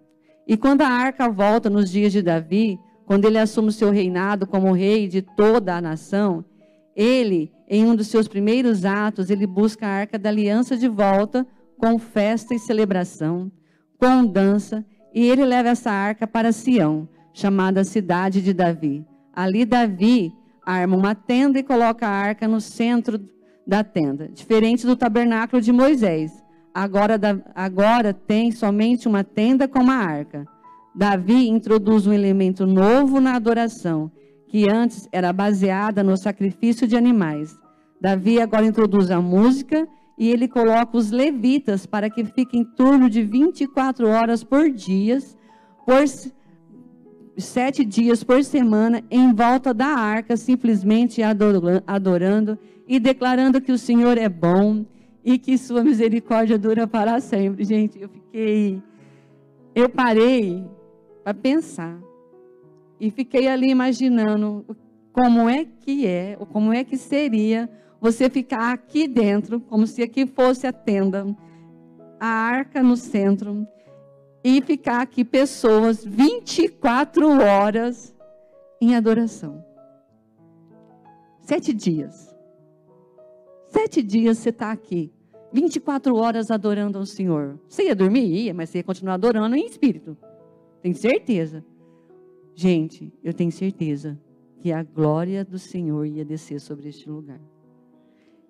E quando a arca volta nos dias de Davi, quando ele assume o seu reinado como rei de toda a nação, ele, em um dos seus primeiros atos, ele busca a arca da aliança de volta, com festa e celebração, com dança, e ele leva essa arca para Sião, chamada cidade de Davi. Ali Davi arma uma tenda e coloca a arca no centro da tenda, diferente do tabernáculo de Moisés. Agora tem somente uma tenda com uma arca. Davi introduz um elemento novo na adoração, que antes era baseada no sacrifício de animais. Davi agora introduz a música e ele coloca os levitas para que fiquem em torno de 24 horas por dia, por 7 dias por semana, em volta da arca, simplesmente adorando e declarando que o Senhor é bom e que sua misericórdia dura para sempre. Gente, eu parei para pensar e fiquei ali imaginando como é que seria você ficar aqui dentro, como se aqui fosse a tenda, a arca no centro, e ficar aqui pessoas 24 horas em adoração. 7 dias. 7 dias você está aqui, 24 horas adorando ao Senhor. Você ia dormir? Ia, mas você ia continuar adorando em espírito. Tenho certeza. Gente, eu tenho certeza que a glória do Senhor ia descer sobre este lugar.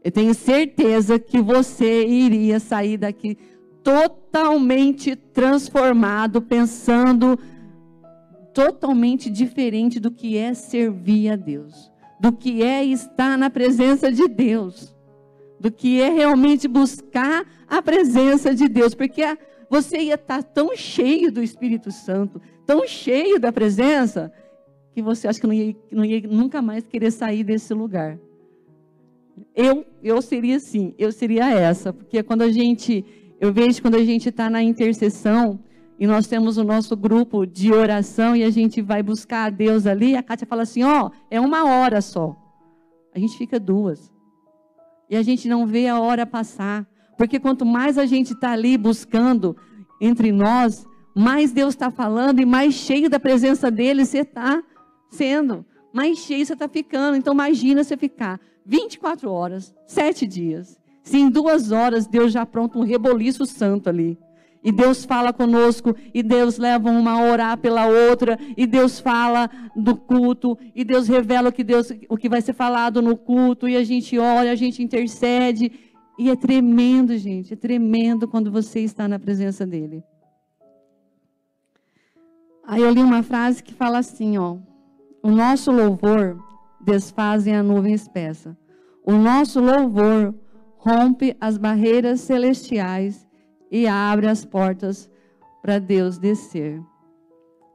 Eu tenho certeza que você iria sair daqui totalmente transformado, pensando totalmente diferente do que é servir a Deus, do que é estar na presença de Deus, do que é realmente buscar a presença de Deus, porque você ia estar tão cheio do Espírito Santo, tão cheio da presença, que você acha que não ia nunca mais querer sair desse lugar. Eu seria assim, eu seria essa, porque eu vejo quando a gente está na intercessão, e nós temos o nosso grupo de oração, e a gente vai buscar a Deus ali, a Kátia fala assim, é 1 hora só. A gente fica 2. E a gente não vê a hora passar, porque quanto mais a gente está ali buscando entre nós, mais Deus está falando, e mais cheio da presença dEle você está sendo, mais cheio você está ficando. Então imagina você ficar 24 horas, 7 dias. Se em 2 horas Deus já apronta um reboliço santo ali. E Deus fala conosco, e Deus leva uma a orar pela outra, e Deus fala do culto, e Deus revela o que vai ser falado no culto, e a gente ora, a gente intercede. E é tremendo, gente, é tremendo quando você está na presença dEle. Aí eu li uma frase que fala assim, o nosso louvor desfazem a nuvem espessa. O nosso louvor rompe as barreiras celestiais e abre as portas para Deus descer.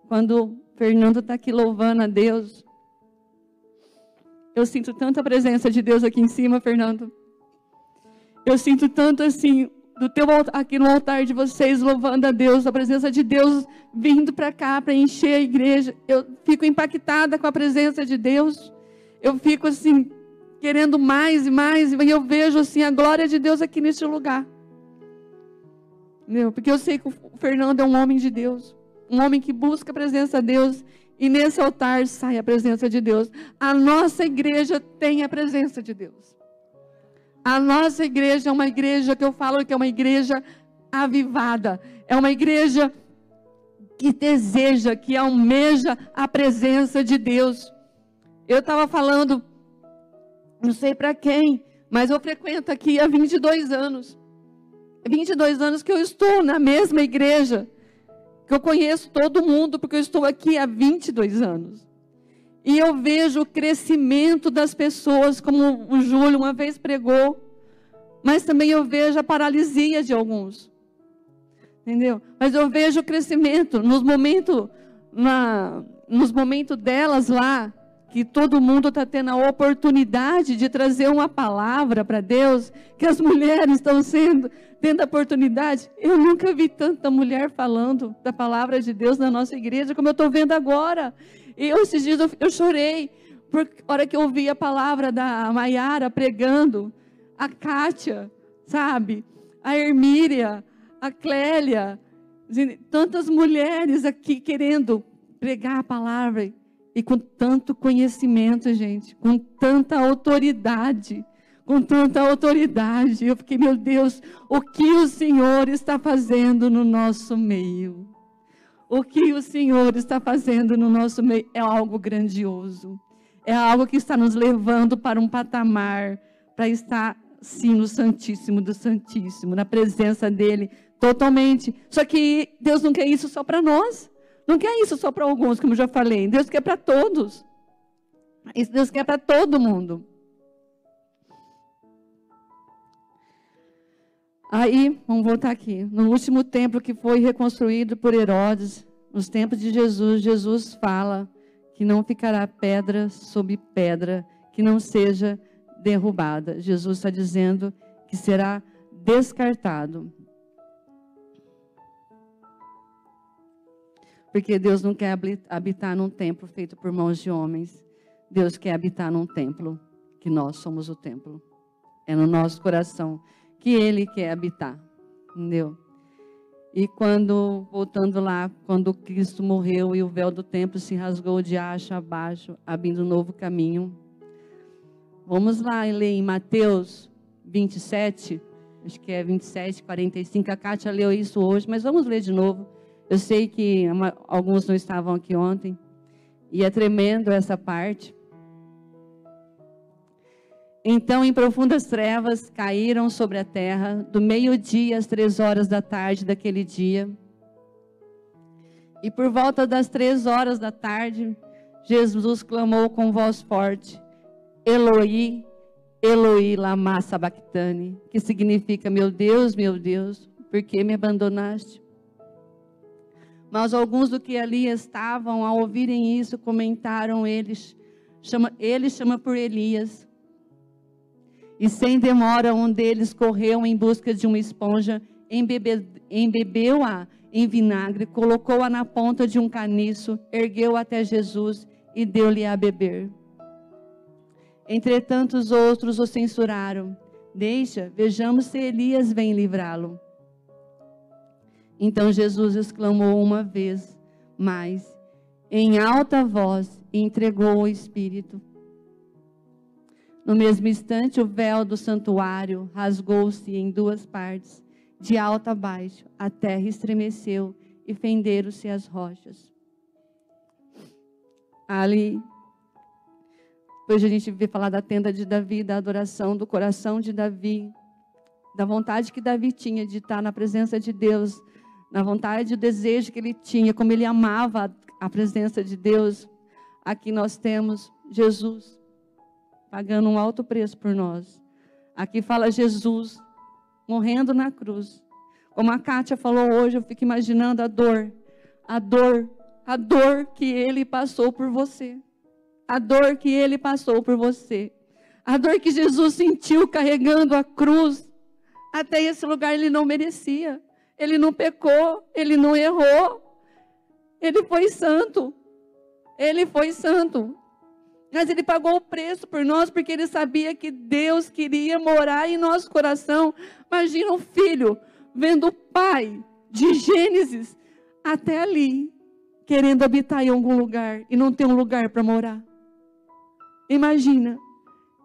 Quando o Fernando está aqui louvando a Deus, eu sinto tanta presença de Deus aqui em cima, Fernando. Eu sinto tanto assim, aqui no altar de vocês, louvando a Deus, a presença de Deus vindo para cá, para encher a igreja. Eu fico impactada com a presença de Deus. Eu fico assim, querendo mais e mais, e eu vejo assim a glória de Deus aqui neste lugar. Porque eu sei que o Fernando é um homem de Deus, um homem que busca a presença de Deus, e nesse altar sai a presença de Deus. A nossa igreja tem a presença de Deus. A nossa igreja é uma igreja que eu falo que é uma igreja avivada, é uma igreja que deseja, que almeja a presença de Deus. Eu estava falando, não sei para quem, mas eu frequento aqui há 22 anos. 22 anos que eu estou na mesma igreja, que eu conheço todo mundo, porque eu estou aqui há 22 anos. E eu vejo o crescimento das pessoas, como o Júlio uma vez pregou, mas também eu vejo a paralisia de alguns. Entendeu? Mas eu vejo o crescimento nos momentos delas lá, que todo mundo está tendo a oportunidade de trazer uma palavra para Deus, que as mulheres estão tendo a oportunidade. Eu nunca vi tanta mulher falando da palavra de Deus na nossa igreja, como eu estou vendo agora. E esses dias eu chorei, porque a hora que eu ouvi a palavra da Maiara pregando, a Kátia, sabe? A Hermíria, a Clélia, tantas mulheres aqui querendo pregar a palavra e com tanto conhecimento, gente, com tanta autoridade. Com tanta autoridade. Eu fiquei, meu Deus, o que o Senhor está fazendo no nosso meio? O que o Senhor está fazendo no nosso meio é algo grandioso. É algo que está nos levando para um patamar, para estar, sim, no Santíssimo do Santíssimo, na presença dEle, totalmente. Só que Deus não quer isso só para nós. Não quer isso só para alguns, como eu já falei. Deus quer para todos. Deus quer para todo mundo. Aí, vamos voltar aqui. No último templo que foi reconstruído por Herodes, nos tempos de Jesus, Jesus fala que não ficará pedra sobre pedra que não seja derrubada. Jesus está dizendo que será descartado. Porque Deus não quer habitar num templo feito por mãos de homens. Deus quer habitar num templo, que nós somos o templo. É no nosso coração que Ele quer habitar, entendeu? E voltando lá, quando Cristo morreu e o véu do templo se rasgou de acho a baixo, abrindo um novo caminho. Vamos lá e ler em Mateus 27, acho que é 27, 45, a Kátia leu isso hoje, mas vamos ler de novo. Eu sei que alguns não estavam aqui ontem, e é tremendo essa parte. Então, em profundas trevas, caíram sobre a terra, do meio-dia às 3 horas da tarde daquele dia. E por volta das 3 horas da tarde, Jesus clamou com voz forte, Eloi, Eloi, lama sabachthani, que significa, meu Deus, por que me abandonaste? Mas alguns do que ali estavam, ao ouvirem isso, comentaram ele chama por Elias. E sem demora, um deles correu em busca de uma esponja, embebeu-a em vinagre, colocou-a na ponta de um caniço, ergueu até Jesus e deu-lhe a beber. Entretanto, os outros o censuraram. Deixa, vejamos se Elias vem livrá-lo. Então Jesus exclamou uma vez mais, em alta voz, e entregou o Espírito. No mesmo instante, o véu do santuário rasgou-se em 2 partes, de alto a baixo. A terra estremeceu e fenderam-se as rochas. Ali, depois a gente vê falar da tenda de Davi, da adoração, do coração de Davi, da vontade que Davi tinha de estar na presença de Deus, na vontade e o desejo que ele tinha, como ele amava a presença de Deus. Aqui nós temos Jesus pagando um alto preço por nós. Aqui fala Jesus morrendo na cruz. Como a Kátia falou hoje, eu fico imaginando a dor que Ele passou por você. A dor que Ele passou por você. A dor que Jesus sentiu carregando a cruz. Até esse lugar Ele não merecia. Ele não pecou, Ele não errou. Ele foi santo. Ele foi santo. Mas Ele pagou o preço por nós, porque Ele sabia que Deus queria morar em nosso coração. Imagina um filho vendo o pai, de Gênesis até ali, querendo habitar em algum lugar e não ter um lugar para morar. Imagina.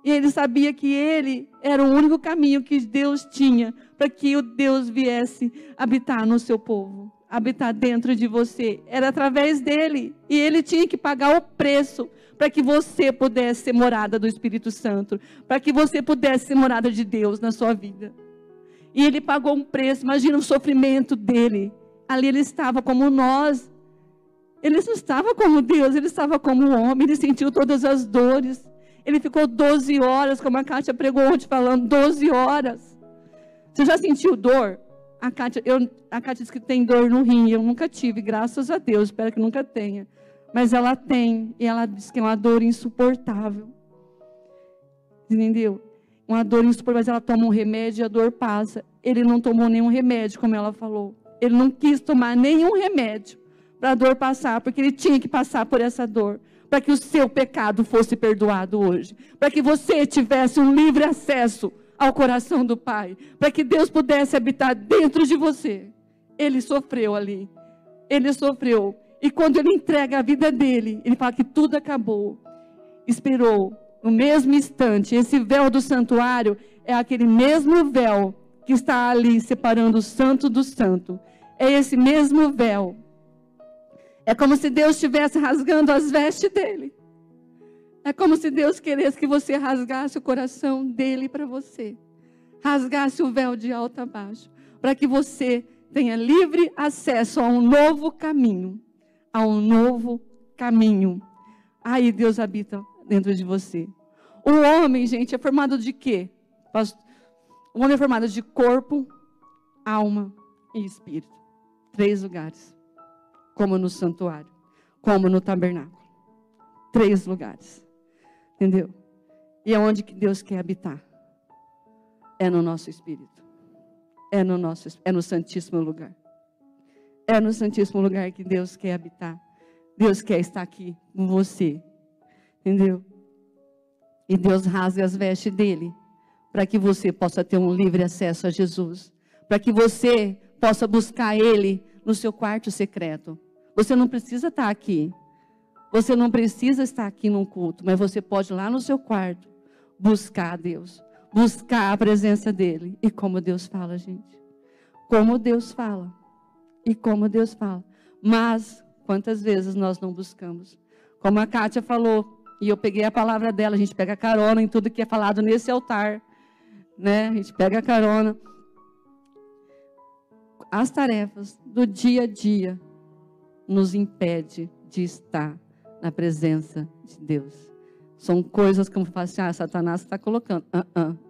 E Ele sabia que Ele era o único caminho que Deus tinha para que o Deus viesse habitar no seu povo, habitar dentro de você. Era através dEle. E Ele tinha que pagar o preço para que você pudesse ser morada do Espírito Santo, para que você pudesse ser morada de Deus na sua vida. E Ele pagou um preço. Imagina o sofrimento dEle. Ali Ele estava como nós. Ele não estava como Deus, Ele estava como um homem. Ele sentiu todas as dores. Ele ficou 12 horas, como a Kátia pregou ontem falando, 12 horas. Você já sentiu dor? A Kátia disse que tem dor no rim. Eu nunca tive, graças a Deus, espero que nunca tenha. Mas ela tem, e ela diz que é uma dor insuportável. Entendeu? Uma dor insuportável, mas ela toma um remédio e a dor passa. Ele não tomou nenhum remédio, como ela falou. Ele não quis tomar nenhum remédio para a dor passar, porque ele tinha que passar por essa dor, para que o seu pecado fosse perdoado hoje, para que você tivesse um livre acesso ao coração do Pai, para que Deus pudesse habitar dentro de você. Ele sofreu ali. Ele sofreu. E quando ele entrega a vida dele, ele fala que tudo acabou. Esperou. No mesmo instante, esse véu do santuário é aquele mesmo véu que está ali separando o santo do santo. É esse mesmo véu. É como se Deus estivesse rasgando as vestes dele. É como se Deus queresse que você rasgasse o coração dele para você. Rasgasse o véu de alto a baixo. Para que você tenha livre acesso a um novo caminho. A um novo caminho. Aí Deus habita dentro de você. O homem, gente, é formado de quê? O homem é formado de corpo, alma e espírito. 3 lugares. Como no santuário. Como no tabernáculo. 3 lugares. Entendeu? E é onde que Deus quer habitar? É no nosso espírito. É no santíssimo lugar. É no santíssimo lugar que Deus quer habitar. Deus quer estar aqui com você. Entendeu? E Deus rasga as vestes dele, para que você possa ter um livre acesso a Jesus. Para que você possa buscar ele no seu quarto secreto. Você não precisa estar aqui. Você não precisa estar aqui num culto, mas você pode ir lá no seu quarto buscar a Deus. Buscar a presença dele. E como Deus fala, gente. Como Deus fala. E como Deus fala. Mas, quantas vezes nós não buscamos? Como a Kátia falou, e eu peguei a palavra dela, a gente pega carona em tudo que é falado nesse altar. Né? A gente pega carona. As tarefas do dia a dia nos impede de estar na presença de Deus. São coisas como fala assim, Satanás está colocando.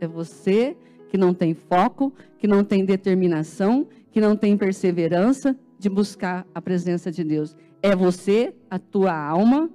É você que não tem foco, que não tem determinação, que não tem perseverança de buscar a presença de Deus. É você, a tua alma,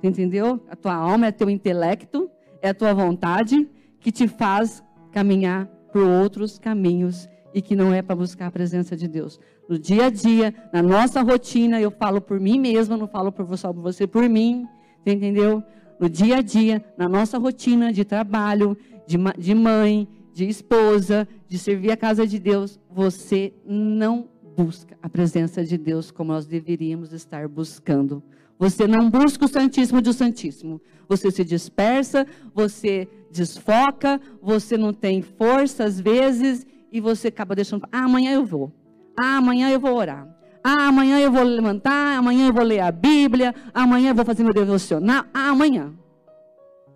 entendeu? A tua alma é teu intelecto, é a tua vontade que te faz caminhar por outros caminhos e que não é para buscar a presença de Deus. No dia a dia, na nossa rotina, eu falo por mim mesma, não falo só por você, por mim, entendeu? No dia a dia, na nossa rotina de trabalho, de mãe, de esposa, de servir a casa de Deus, você não busca a presença de Deus como nós deveríamos estar buscando. Você não busca o Santíssimo do Santíssimo. Você se dispersa, você desfoca, você não tem força às vezes e você acaba deixando, amanhã eu vou. Amanhã eu vou orar. Amanhã eu vou levantar, amanhã eu vou ler a Bíblia, amanhã eu vou fazer meu devocional, amanhã.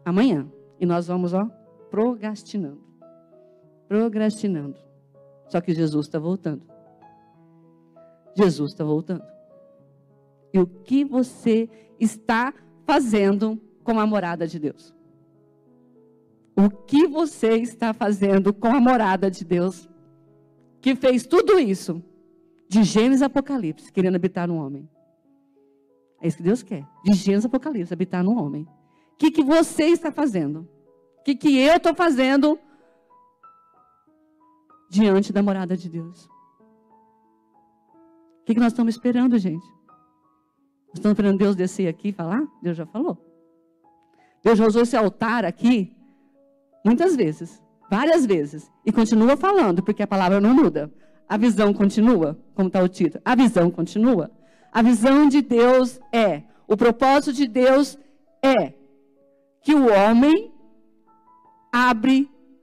Amanhã. E nós vamos, procrastinando. Procrastinando. Só que Jesus está voltando. Jesus está voltando. E o que você está fazendo com a morada de Deus? O que você está fazendo com a morada de Deus? Que fez tudo isso, de Gênesis a Apocalipse, querendo habitar no homem. É isso que Deus quer. De Gênesis a Apocalipse, habitar no homem. O que você está fazendo? O que eu estou fazendo diante da morada de Deus? O que nós estamos esperando, gente? Nós estamos esperando Deus descer aqui e falar? Deus já falou. Deus já usou esse altar aqui muitas vezes, várias vezes. E continua falando, porque a palavra não muda. A visão continua, como está o título. A visão continua. A visão de Deus é, o propósito de Deus é que o homem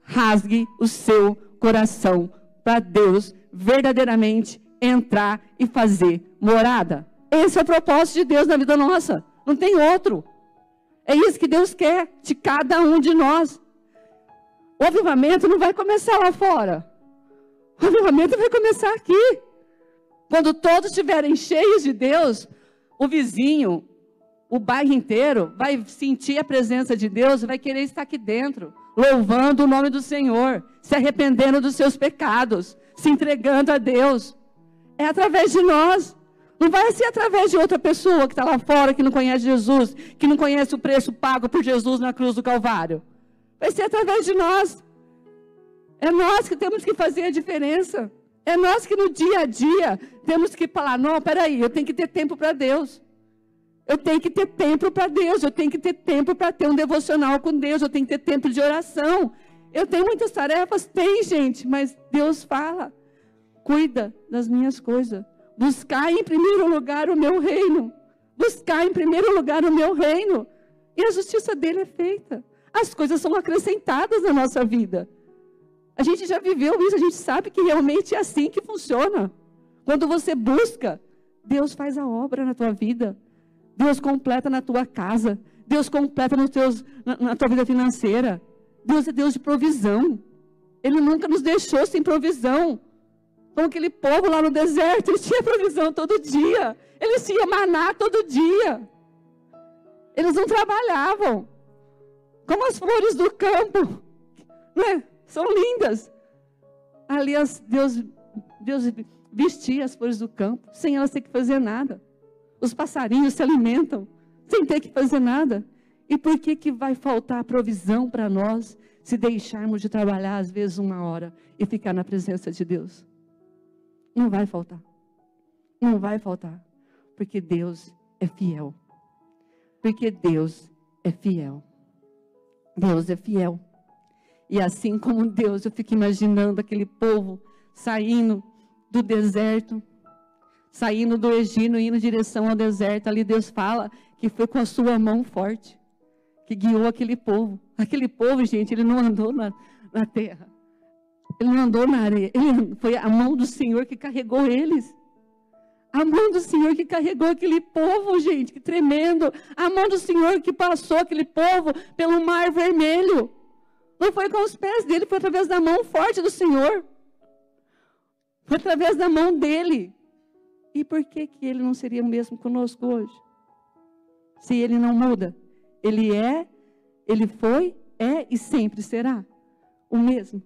rasgue o seu coração para Deus verdadeiramente entrar e fazer morada. Esse é o propósito de Deus na vida nossa. Não tem outro. É isso que Deus quer de cada um de nós. O avivamento não vai começar lá fora. O avivamento vai começar aqui. Quando todos estiverem cheios de Deus, o vizinho, o bairro inteiro vai sentir a presença de Deus e vai querer estar aqui dentro, louvando o nome do Senhor, se arrependendo dos seus pecados, se entregando a Deus. É através de nós. Não vai ser através de outra pessoa que está lá fora, que não conhece Jesus, que não conhece o preço pago por Jesus na cruz do Calvário. Vai ser através de nós. É nós que temos que fazer a diferença. É nós que no dia a dia temos que falar, não, peraí, eu tenho que ter tempo para Deus. Eu tenho que ter tempo para Deus. Eu tenho que ter tempo para ter um devocional com Deus. Eu tenho que ter tempo de oração. Eu tenho muitas tarefas? Tem, gente, mas Deus fala, cuida das minhas coisas. Buscar em primeiro lugar o meu reino. Buscar em primeiro lugar o meu reino. E a justiça dele é feita. As coisas são acrescentadas na nossa vida. A gente já viveu isso, a gente sabe que realmente é assim que funciona. Quando você busca, Deus faz a obra na tua vida. Deus completa na tua casa. Deus completa na tua vida financeira. Deus é Deus de provisão. Ele nunca nos deixou sem provisão. Como aquele povo lá no deserto, eles tinham provisão todo dia. Eles tinham maná todo dia. Eles não trabalhavam. Como as flores do campo. Né? São lindas. Ali Deus vestia as flores do campo, sem elas ter que fazer nada. Os passarinhos se alimentam, sem ter que fazer nada. E por que vai faltar provisão para nós, se deixarmos de trabalhar, às vezes, 1 hora, e ficar na presença de Deus? Não vai faltar. Não vai faltar. Porque Deus é fiel. Porque Deus é fiel. Deus é fiel. E assim como Deus, eu fico imaginando aquele povo saindo do deserto, saindo do Egito, indo em direção ao deserto. Ali Deus fala que foi com a sua mão forte, que guiou aquele povo. Aquele povo, gente, ele não andou na terra. Ele não andou na areia. Foi a mão do Senhor que carregou eles. A mão do Senhor que carregou aquele povo, gente, que tremendo. A mão do Senhor que passou aquele povo pelo mar vermelho. Não foi com os pés dele, foi através da mão forte do Senhor. Foi através da mão dele. E por que ele não seria o mesmo conosco hoje? Se ele não muda. Ele é, ele foi, é e sempre será o mesmo.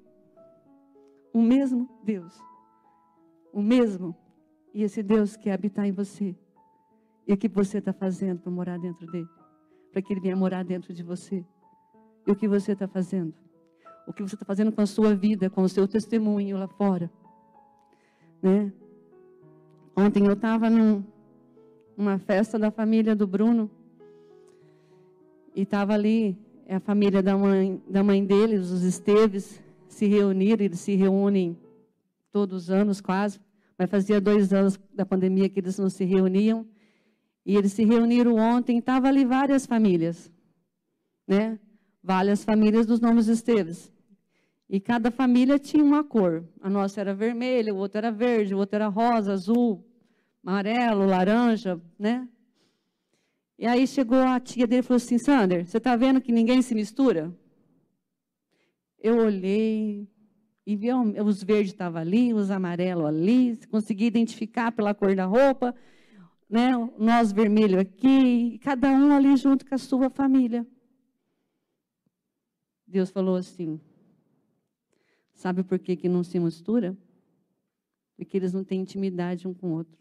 O mesmo Deus. O mesmo. E esse Deus quer habitar em você. E o que você está fazendo para morar dentro dele? Para que ele venha morar dentro de você. E o que você está fazendo? O que você está fazendo com a sua vida, com o seu testemunho lá fora? Né? Ontem eu estava numa festa da família do Bruno. E estava ali a família da mãe deles, os Esteves, se reuniram. Eles se reúnem todos os anos quase. Mas fazia 2 anos da pandemia que eles não se reuniam. E eles se reuniram ontem. Estavam ali várias famílias. Né? Várias famílias dos nomes Esteves. E cada família tinha uma cor. A nossa era vermelha, o outro era verde, o outro era rosa, azul, amarelo, laranja, né? E aí chegou a tia dele e falou assim, Sander, você está vendo que ninguém se mistura? Eu olhei e vi os verdes estavam ali, os amarelos ali, consegui identificar pela cor da roupa, né? Nós vermelho aqui, cada um ali junto com a sua família. Deus falou assim, sabe por que não se mistura? Porque eles não têm intimidade um com o outro.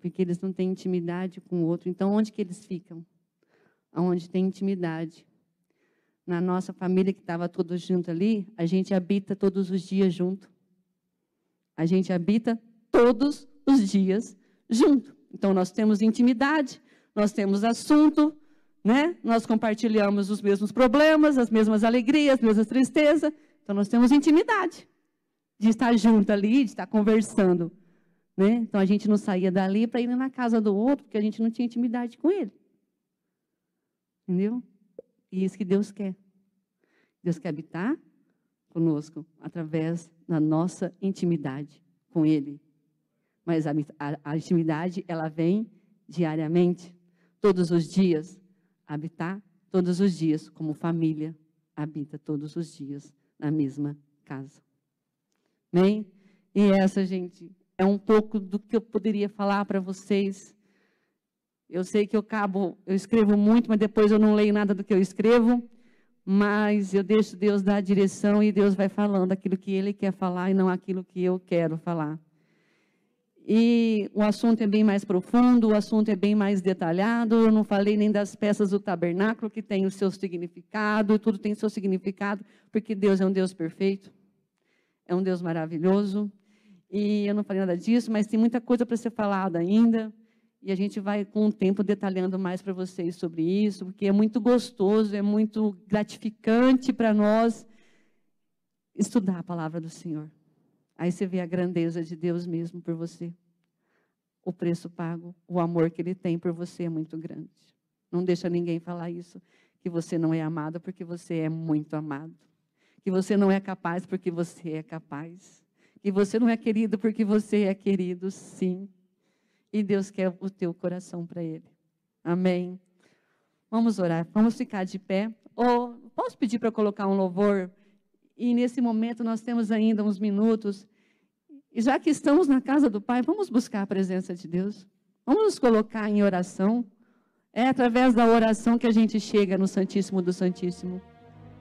Porque eles não têm intimidade com o outro. Então, onde que eles ficam? Onde tem intimidade. Na nossa família que estava todos juntos ali, a gente habita todos os dias junto. A gente habita todos os dias junto. Então, nós temos intimidade, nós temos assunto, né? Nós compartilhamos os mesmos problemas, as mesmas alegrias, as mesmas tristezas. Então, nós temos intimidade de estar junto ali, de estar conversando. Né? Então, a gente não saía dali para ir na casa do outro, porque a gente não tinha intimidade com ele. Entendeu? E isso que Deus quer. Deus quer habitar conosco através da nossa intimidade com ele. Mas a intimidade, ela vem diariamente, todos os dias. Habitar todos os dias, como família, habita todos os dias na mesma casa. Amém? E essa, gente, é um pouco do que eu poderia falar para vocês. Eu sei que eu escrevo muito, mas depois eu não leio nada do que eu escrevo. Mas eu deixo Deus dar a direção e Deus vai falando aquilo que Ele quer falar e não aquilo que eu quero falar. E o assunto é bem mais profundo, o assunto é bem mais detalhado. Eu não falei nem das peças do tabernáculo, que tem o seu significado, tudo tem o seu significado, porque Deus é um Deus perfeito, é um Deus maravilhoso. E eu não falei nada disso, mas tem muita coisa para ser falada ainda. E a gente vai, com o tempo, detalhando mais para vocês sobre isso, porque é muito gostoso, é muito gratificante para nós estudar a palavra do Senhor. Aí você vê a grandeza de Deus mesmo por você. O preço pago, o amor que Ele tem por você é muito grande. Não deixa ninguém falar isso, que você não é amado porque você é muito amado. Que você não é capaz porque você é capaz. Que você não é querido porque você é querido, sim. E Deus quer o teu coração para Ele. Amém? Vamos orar, vamos ficar de pé. Ou posso pedir para colocar um louvor? E nesse momento nós temos ainda uns minutos. E já que estamos na casa do Pai, vamos buscar a presença de Deus. Vamos nos colocar em oração. É através da oração que a gente chega no Santíssimo do Santíssimo.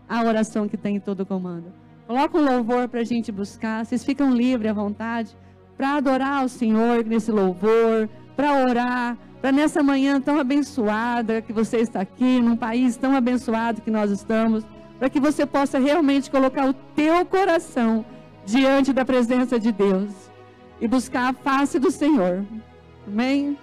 A oração que tem todo o comando. Coloca um louvor para a gente buscar. Vocês ficam livres à vontade para adorar o Senhor nesse louvor, para orar, para nessa manhã tão abençoada que você está aqui, num país tão abençoado que nós estamos, para que você possa realmente colocar o teu coração diante da presença de Deus e buscar a face do Senhor. Amém?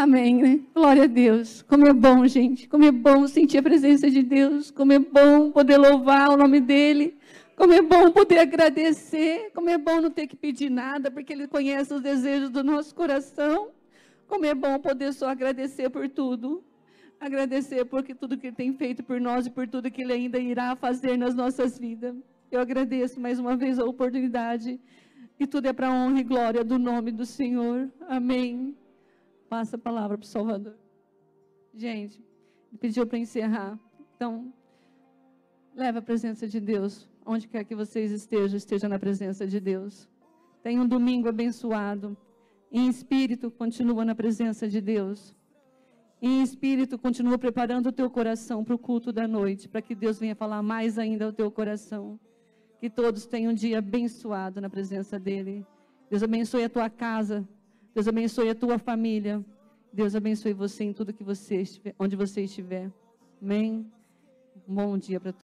Amém, né? Glória a Deus. Como é bom, gente. Como é bom sentir a presença de Deus. Como é bom poder louvar o nome dEle. Como é bom poder agradecer. Como é bom não ter que pedir nada, porque Ele conhece os desejos do nosso coração. Como é bom poder só agradecer por tudo. Agradecer por tudo que Ele tem feito por nós e por tudo que Ele ainda irá fazer nas nossas vidas. Eu agradeço mais uma vez a oportunidade. E tudo é para a honra e glória do nome do Senhor. Amém. Passa a palavra para o Salvador. Gente, ele pediu para encerrar. Então, leva a presença de Deus. Onde quer que vocês estejam, esteja na presença de Deus. Tenha um domingo abençoado. Em espírito, continua na presença de Deus. Em espírito, continua preparando o teu coração para o culto da noite, para que Deus venha falar mais ainda ao teu coração. Que todos tenham um dia abençoado na presença dEle. Deus abençoe a tua casa. Deus abençoe a tua família. Deus abençoe você em tudo que você estiver, onde você estiver. Amém? Um bom dia para todos.